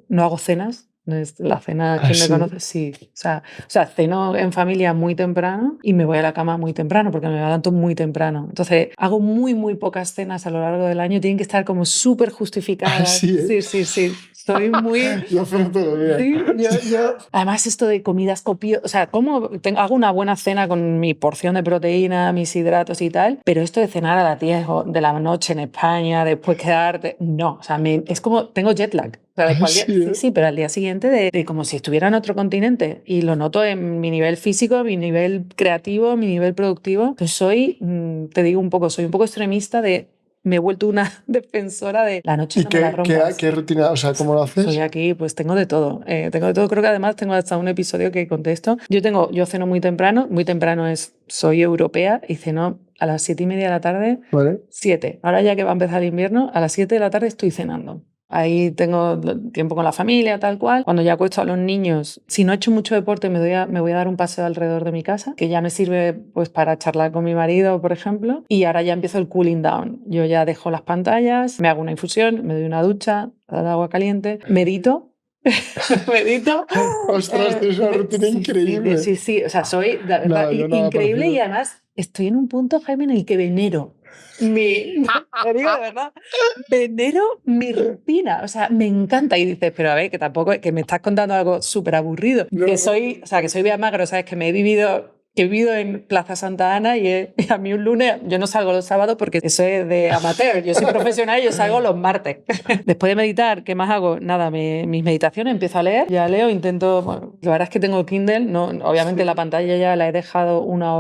no hago cenas. No es la cena,
¿Ah,
quien
sí?
me conoce, sí. O sea, ceno en familia muy temprano y me voy a la cama muy temprano porque me levanto muy temprano. Entonces, hago muy pocas cenas a lo largo del año. Tienen que estar como súper
Ah,
justificadas.
sí, ¿eh?
Sí. Soy muy...
Yo pero mira.
Sí, yo... Además, esto de comidas copiosas... O sea, hago una buena cena con mi porción de proteína, mis hidratos y tal, pero esto de cenar a las 10 de la noche en España, después quedarte... No, o sea, es como... Tengo jet lag. O sea, de
Ah, sí, ¿eh?
sí, pero al día siguiente de como si estuviera en otro continente. Y lo noto en mi nivel físico, mi nivel creativo, mi nivel productivo. Pues te digo un poco, soy un poco extremista de... Me he vuelto una defensora de la noche
¿Y
no me la rompas.
qué rutina, o sea, cómo lo haces?
Soy aquí, pues tengo de todo. Tengo de todo. Creo que además tengo hasta un episodio que contesto. Yo ceno muy temprano. Muy temprano soy europea y ceno a las 7:30 de la tarde.
Vale.
7. Ahora ya que va a empezar el invierno, a las 7 de la tarde estoy cenando. Ahí tengo tiempo con la familia, tal cual. Cuando ya acuesto a los niños, si no he hecho mucho deporte, me voy a dar un paseo alrededor de mi casa, que ya me sirve pues para charlar con mi marido, por ejemplo. Y ahora ya empiezo el cooling down. Yo ya dejo las pantallas, me hago una infusión, me doy una ducha de agua caliente, medito. Medito.
Ostras, tienes una rutina increíble.
Sí. O sea, soy de verdad,
Yo nada
increíble
parecido.
y además estoy en un punto, Jaime, en el que venero. Te digo de verdad, venero mi rutina, o sea, me encanta. Y dices, pero a ver, que tampoco, que me estás contando algo súper aburrido.
No.
Que soy Bea Magro, ¿sabes? Que he vivido en Plaza Santa Ana y a mí un lunes, yo no salgo los sábados porque eso es de amateur, yo soy profesional y yo salgo los martes. Después de meditar, ¿qué más hago? Nada, mis meditaciones, empiezo a leer, ya leo, intento, bueno, la verdad es que tengo Kindle, no, obviamente
Sí.
la pantalla ya la he dejado 1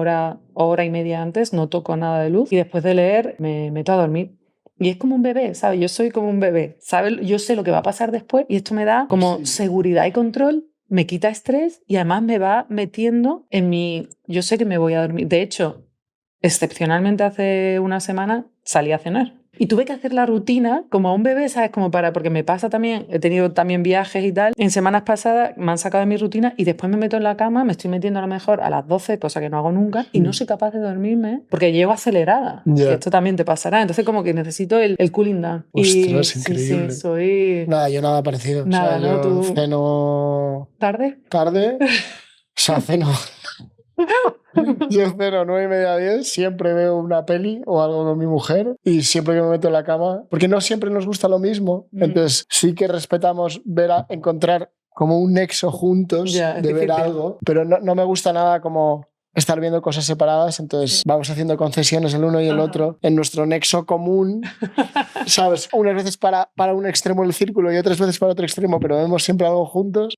hora y media antes, no toco nada de luz y después de leer me meto a dormir. Y es como un bebé, ¿sabes? Yo soy como un bebé, ¿sabes? Yo sé lo que va a pasar después y esto me da como seguridad y control, me quita estrés y además me va metiendo en mi... Yo sé que me voy a dormir. De hecho, excepcionalmente hace una semana salí a cenar. Y tuve que hacer la rutina como a un bebé, ¿sabes? Como porque me pasa también, he tenido también viajes y tal. En semanas pasadas me han sacado de mi rutina y después me meto en la cama, me estoy metiendo a lo mejor a las 12, cosa que no hago nunca, y no soy capaz de dormirme porque llego acelerada.
Ya.
Que esto también te pasará. Entonces como que necesito el cooling down.
Ostras,
y
increíble.
Sí, soy...
Nada, yo nada parecido.
Nada,
o sea,
¿no?
yo
Tú...
ceno
¿Tarde?
tarde. O sea, ceno. Yo ceno 9:30, 10. Siempre veo una peli o algo con mi mujer y siempre que me meto en la cama, porque no siempre nos gusta lo mismo. Entonces sí que respetamos encontrar como un nexo juntos
Ya, es
de ver
difícil.
algo, pero no me gusta nada como estar viendo cosas separadas, entonces vamos haciendo concesiones el uno y el otro en nuestro nexo común, ¿sabes? Unas veces para un extremo del círculo y otras veces para otro extremo, pero vemos siempre algo juntos.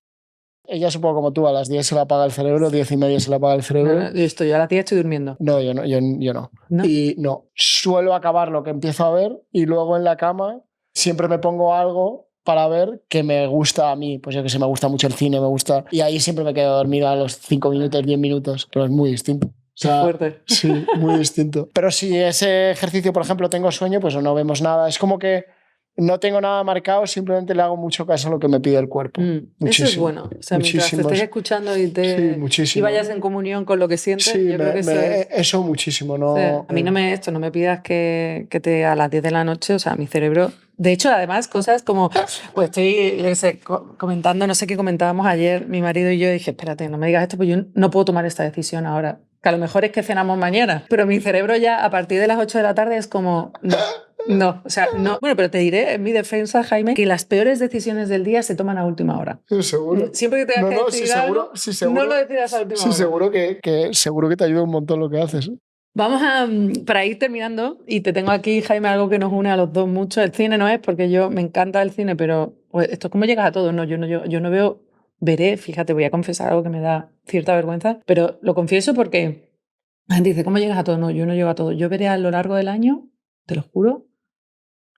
Ella es un poco como tú, a las 10 se le apaga el cerebro, 10:30 se le apaga el cerebro.
Yo a la tía estoy durmiendo.
No, yo no.
¿No?
Y no, suelo acabar lo que empiezo a ver y luego en la cama siempre me pongo algo para ver que me gusta a mí. Pues yo que sé, me gusta mucho el cine, me gusta... Y ahí siempre me quedo dormido a los 5 minutos, 10 minutos, pero es muy distinto. O sea,
fuerte.
Sí, muy distinto. Pero si ese ejercicio, por ejemplo, tengo sueño, pues no vemos nada. Es como que no tengo nada marcado, simplemente le hago mucho caso a lo que me pide el cuerpo.
Eso es bueno. O sea, mientras te estés escuchando y
muchísimo.
y vayas en comunión con lo que sientes,
Sí,
yo creo que
eso muchísimo. No,
sí. A mí no me pidas que a las 10 de la noche, o sea, mi cerebro... De hecho, además, cosas como, pues estoy, yo qué sé, comentando, no sé qué comentábamos ayer, mi marido y yo, y dije, espérate, no me digas esto, pues yo no puedo tomar esta decisión ahora. Que a lo mejor es que cenamos mañana, pero mi cerebro ya a partir de las 8 de la tarde es como, no, o sea, no. Bueno, pero te diré en mi defensa, Jaime, que las peores decisiones del día se toman a última hora.
Seguro.
Siempre que tengas que decidir algo, no lo decidas a última hora.
Sí, seguro que te ayuda un montón lo que haces.
Vamos para ir terminando, y te tengo aquí, Jaime, algo que nos une a los dos mucho. El cine no es, porque me encanta el cine, pero pues, esto es como llegas a todo, ¿no? Yo no veré, fíjate, voy a confesar algo que me da cierta vergüenza, pero lo confieso porque la gente dice, ¿cómo llegas a todo? No, yo no llego a todo. Yo veré a lo largo del año, te lo juro,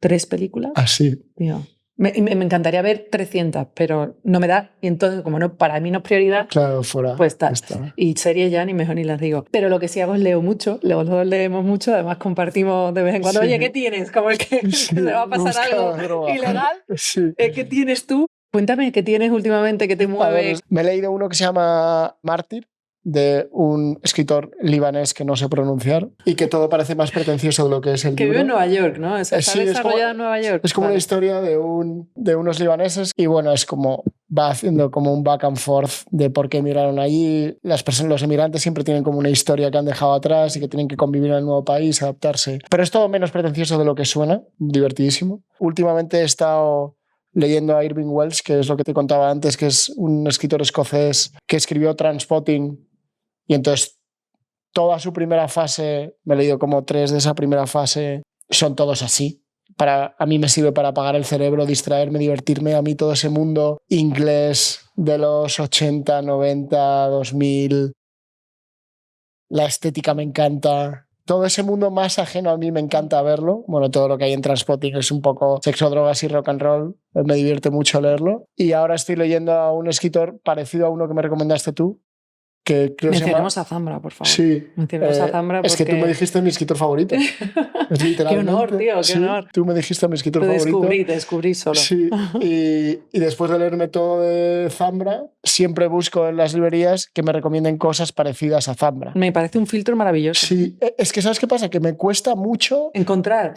3 películas.
Así.
Tío. Me encantaría ver 300, pero no me da. Y entonces, como para mí no es prioridad,
claro, fuera.
Pues tal. Y series ya ni mejor ni las digo. Pero lo que sí hago es leo mucho, los dos leemos mucho, además compartimos de vez en cuando. Sí. Oye, ¿qué tienes? Como el que se va a pasar algo ilegal.
Sí.
¿Qué tienes tú? Cuéntame, ¿qué tienes últimamente que te mueve?
Me he leído uno que se llama Mártir, de un escritor libanés que no sé pronunciar y que todo parece más pretencioso de lo que es el libro.
Que vive en Nueva York, ¿no? Está desarrollado en Nueva York.
Es como la historia de unos libaneses y bueno, es como va haciendo como un back and forth de por qué emigraron allí. Los emigrantes siempre tienen como una historia que han dejado atrás y que tienen que convivir en el nuevo país, adaptarse. Pero es todo menos pretencioso de lo que suena, divertidísimo. Últimamente he estado leyendo a Irving Welsh, que es lo que te contaba antes, que es un escritor escocés que escribió Trainspotting, y entonces toda su primera fase, me he leído como 3 de esa primera fase, son todos así. A mí me sirve para apagar el cerebro, distraerme, divertirme. A mí todo ese mundo inglés de los 80, 90, 2000, la estética me encanta. Todo ese mundo más ajeno a mí me encanta verlo. Bueno, todo lo que hay en Trainspotting es un poco sexo, drogas y rock and roll. Me divierte mucho leerlo. Y ahora estoy leyendo a un escritor parecido a uno que me recomendaste tú, que creo que se llama...
Mencionemos a Zambra, por favor.
Sí.
Mencionemos a Zambra porque...
Es que tú me dijiste mi escritor favorito.
Qué honor, tío, qué honor.
Tú me dijiste mi escritor
Te
favorito.
descubrí solo.
Sí, y después de leerme todo de Zambra, siempre busco en las librerías que me recomienden cosas parecidas a Zambra.
Me parece un filtro maravilloso.
Sí, es que ¿sabes qué pasa? Que me cuesta mucho
encontrar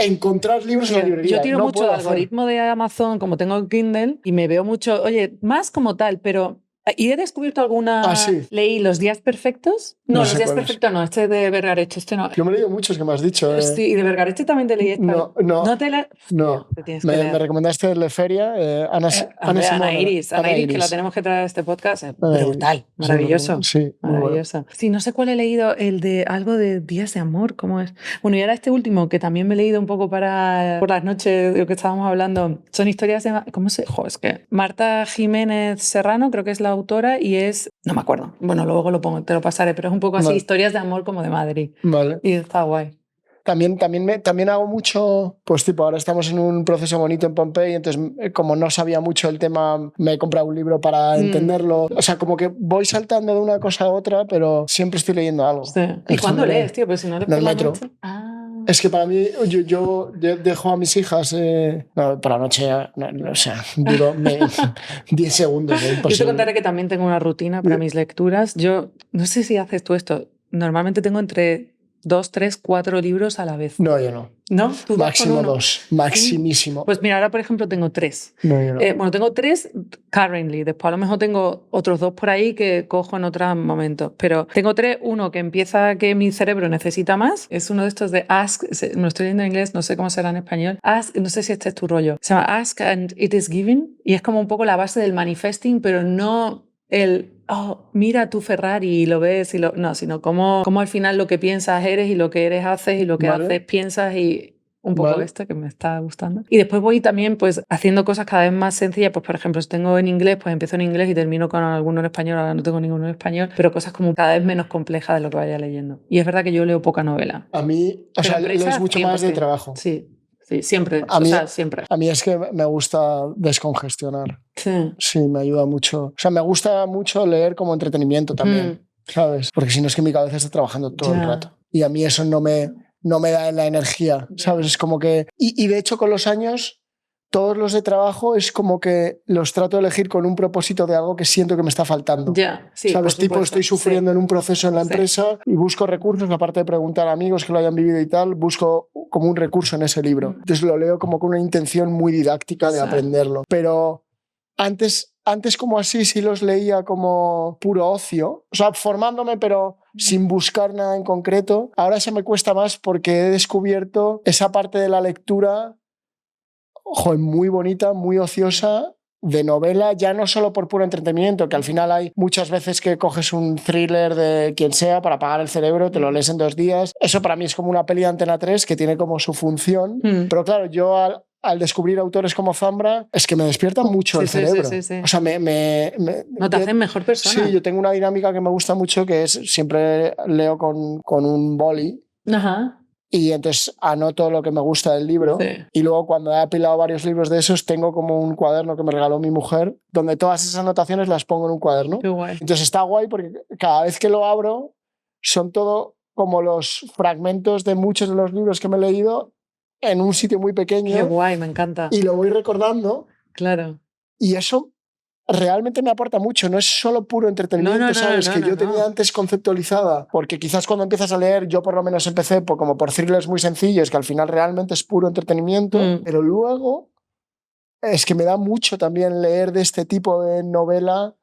libros en la librería.
Yo tiro
no
mucho el algoritmo de Amazon, como tengo Kindle, y me veo mucho, oye, más como tal, pero... ¿Y he descubierto alguna?
Ah, sí.
¿Leí Los días perfectos? No, Los días perfectos no, este de Vergareche, este no.
Yo me he leído muchos que me has dicho.
Sí, y de Vergareche también te leí esta.
No.
¿No te la...
No.
Te tienes que leer.
Me recomendaste el de Feria,
Ana Iris, que la tenemos que traer a este podcast. Brutal, maravilloso.
Sí,
maravilloso. Sí, no sé cuál he leído, el de algo de Días de Amor, ¿cómo es? Bueno, y ahora este último, que también me he leído un poco por las noches de lo que estábamos hablando, son historias de... ¿Cómo se...? Es que Marta Jiménez Serrano, creo que es la autora, y es... No me acuerdo. Bueno, luego te lo pasaré, pero es un poco así, historias de amor como de Madrid.
Vale.
Y está guay.
También hago mucho, pues tipo, ahora estamos en un proceso bonito en Pompey, entonces como no sabía mucho el tema, me he comprado un libro para entenderlo. O sea, como que voy saltando de una cosa a otra, pero siempre estoy leyendo algo.
Sí. ¿Y cuándo lees, tío? Pues si no lees
en el metro. Es que para mí, yo dejo a mis hijas por la noche, o sea, duro 10 segundos.
Yo te contaré que también tengo una rutina para mis lecturas. Yo no sé si haces tú esto. Normalmente tengo entre 2, 3, 4 libros a la vez.
No, yo no.
¿No? ¿Tú
máximo 2. Maximísimo.
¿Sí? Pues mira, ahora por ejemplo tengo 3.
No, yo no.
Bueno, tengo 3 currently. Después a lo mejor tengo otros 2 por ahí que cojo en otros momentos. Pero tengo 3. Uno que empieza que mi cerebro necesita más. Es uno de estos de Ask. Me lo estoy leyendo en inglés, no sé cómo será en español. Ask, no sé si este es tu rollo. Se llama Ask and It is Given. Y es como un poco la base del manifesting, pero no mira tu Ferrari y lo ves, no, sino cómo al final lo que piensas eres y lo que eres haces y lo que haces piensas y un poco esto que me está gustando. Y después voy también pues haciendo cosas cada vez más sencillas, pues por ejemplo si tengo en inglés, pues empiezo en inglés y termino con alguno en español, ahora no tengo ninguno en español, pero cosas como cada vez menos complejas de lo que vaya leyendo. Y es verdad que yo leo poca novela.
A mí, o sea, lees mucho más de trabajo.
Sí, siempre. Siempre.
A mí es que me gusta descongestionar. Sí, me ayuda mucho. O sea, me gusta mucho leer como entretenimiento también, ¿sabes? Porque si no es que mi cabeza está trabajando todo el rato. Y a mí eso no me da la energía, ¿sabes? Es como que... Y de hecho con los años, todos los de trabajo es como que los trato de elegir con un propósito de algo que siento que me está faltando. ¿Sabes? Tipo, estoy sufriendo en un proceso en la empresa y busco recursos, aparte de preguntar a amigos que lo hayan vivido y tal, busco como un recurso en ese libro. Entonces lo leo como con una intención muy didáctica de aprenderlo. Pero antes como así sí los leía como puro ocio, o sea, formándome pero sin buscar nada en concreto. Ahora se me cuesta más porque he descubierto esa parte de la lectura muy bonita, muy ociosa, de novela, ya no solo por puro entretenimiento, que al final hay muchas veces que coges un thriller de quien sea para apagar el cerebro, te lo lees en 2 días. Eso para mí es como una peli de Antena 3 que tiene como su función. Pero claro, yo al descubrir autores como Zambra, es que me despierta mucho el cerebro. O sea,
no te hacen mejor persona.
Sí, yo tengo una dinámica que me gusta mucho, que es siempre leo con un boli.
Ajá.
Y entonces anoto lo que me gusta del libro y luego cuando he apilado varios libros de esos tengo como un cuaderno que me regaló mi mujer donde todas esas anotaciones las pongo en un cuaderno.
Qué guay.
Entonces está guay porque cada vez que lo abro son todo como los fragmentos de muchos de los libros que me he leído en un sitio muy pequeño.
Qué guay, me encanta.
Y lo voy recordando.
Claro.
Y eso realmente me aporta mucho, no es solo puro entretenimiento, ¿sabes? Que yo tenía antes conceptualizada, porque quizás cuando empiezas a leer, yo por lo menos empecé como por thrillers muy sencillos, que al final realmente es puro entretenimiento, pero luego es que me da mucho también leer de este tipo de novela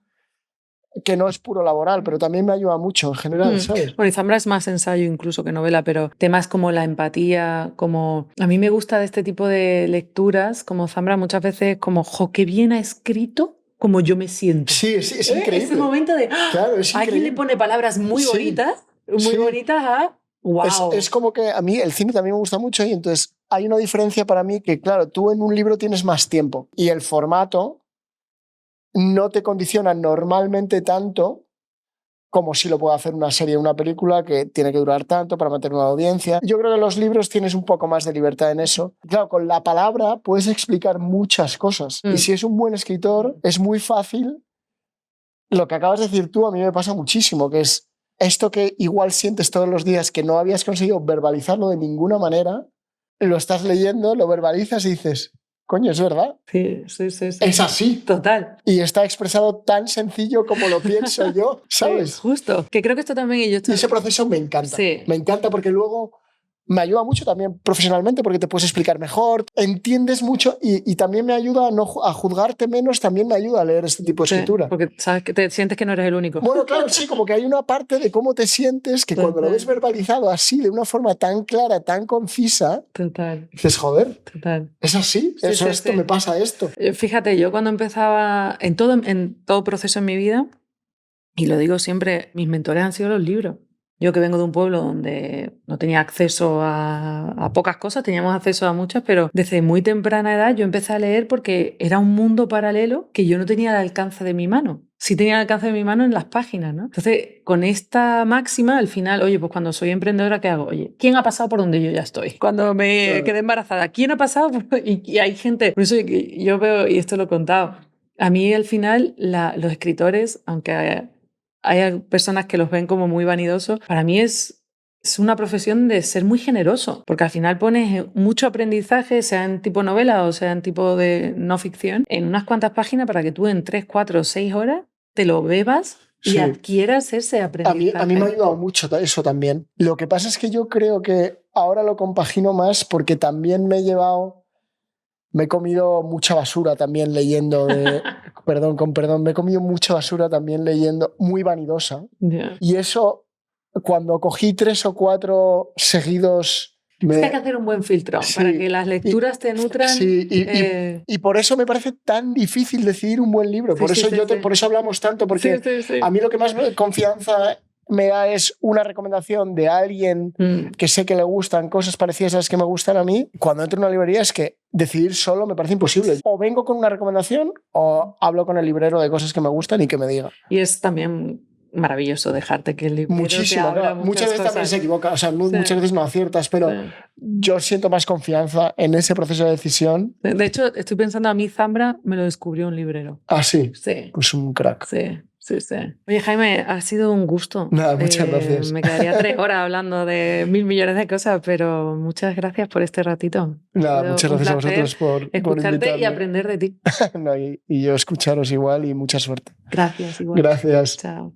que no es puro laboral, pero también me ayuda mucho en general, ¿sabes?
Bueno, y Zambra es más ensayo incluso que novela, pero temas como la empatía, como... A mí me gusta de este tipo de lecturas, como Zambra muchas veces como, jo, qué bien ha escrito como yo me siento.
Sí, es increíble.
Ese momento de,
claro, es
alguien
increíble.
le pone palabras muy bonitas a... ¡Wow!
Es como que a mí el cine también me gusta mucho y entonces hay una diferencia para mí que, claro, tú en un libro tienes más tiempo y el formato no te condiciona normalmente tanto como si lo puede hacer una serie o una película que tiene que durar tanto para mantener una audiencia. Yo creo que en los libros tienes un poco más de libertad en eso. Claro, con la palabra puedes explicar muchas cosas y si es un buen escritor es muy fácil. Lo que acabas de decir tú a mí me pasa muchísimo, que es esto que igual sientes todos los días que no habías conseguido verbalizarlo de ninguna manera, lo estás leyendo, lo verbalizas y dices, coño, es verdad.
Sí.
Es así.
Total.
Y está expresado tan sencillo como lo pienso yo, ¿sabes?
Justo. Que creo que esto también... Y
ese proceso me encanta.
Sí.
Me encanta porque luego me ayuda mucho también profesionalmente porque te puedes explicar mejor, entiendes mucho y también me ayuda a juzgarte menos, también me ayuda a leer este tipo de escritura.
Porque sabes que te sientes que no eres el único.
Bueno, claro, sí, como que hay una parte de cómo te sientes que cuando lo ves verbalizado así, de una forma tan clara, tan concisa, dices, joder, es así, esto me pasa esto.
Fíjate, yo cuando empezaba, en todo proceso en mi vida, y lo digo siempre, mis mentores han sido los libros. Yo que vengo de un pueblo donde no tenía acceso a pocas cosas, teníamos acceso a muchas, pero desde muy temprana edad yo empecé a leer porque era un mundo paralelo que yo no tenía al alcance de mi mano. Sí tenía al alcance de mi mano en las páginas, ¿no? Entonces, con esta máxima, al final, oye, pues cuando soy emprendedora, ¿qué hago? Oye, ¿quién ha pasado por donde yo ya estoy? Cuando me quedé embarazada, ¿quién ha pasado? Y hay gente, por eso yo veo, y esto lo he contado, a mí al final los escritores, aunque hay personas que los ven como muy vanidosos, para mí es una profesión de ser muy generoso, porque al final pones mucho aprendizaje, sea en tipo novela o sea en tipo de no ficción, en unas cuantas páginas para que tú en 3, 4, 6 horas te lo bebas y adquieras ese aprendizaje.
A mí me ha ayudado mucho eso también. Lo que pasa es que yo creo que ahora lo compagino más porque también me he comido mucha basura también leyendo me he comido mucha basura también leyendo, muy vanidosa. Y eso, cuando cogí 3 o 4 seguidos...
Hay que hacer un buen filtro para que las lecturas te nutran.
Sí, y por eso me parece tan difícil decidir un buen libro. Por eso hablamos tanto, porque a mí lo que más confianza me da es una recomendación de alguien que sé que le gustan cosas parecidas a las que me gustan a mí. Cuando entro en una librería es que decidir solo me parece imposible. O vengo con una recomendación o hablo con el librero de cosas que me gustan y que me diga.
Y es también maravilloso dejarte que el librero te abra
muchas veces también se equivoca, o sea, muchas veces no aciertas, pero yo siento más confianza en ese proceso de decisión.
De hecho, estoy pensando, a mí Zambra me lo descubrió un librero.
¿Ah, sí?
Sí.
Pues un crack.
Sí. Oye, Jaime, ha sido un gusto.
Nada, muchas gracias.
Me quedaría 3 horas hablando de 1000 millones de cosas, pero muchas gracias por este ratito.
Nada, muchas gracias a vosotros por
escucharte
invitarme.
y aprender de ti.
Y yo escucharos igual y mucha suerte.
Gracias, igual.
Gracias.
Chao.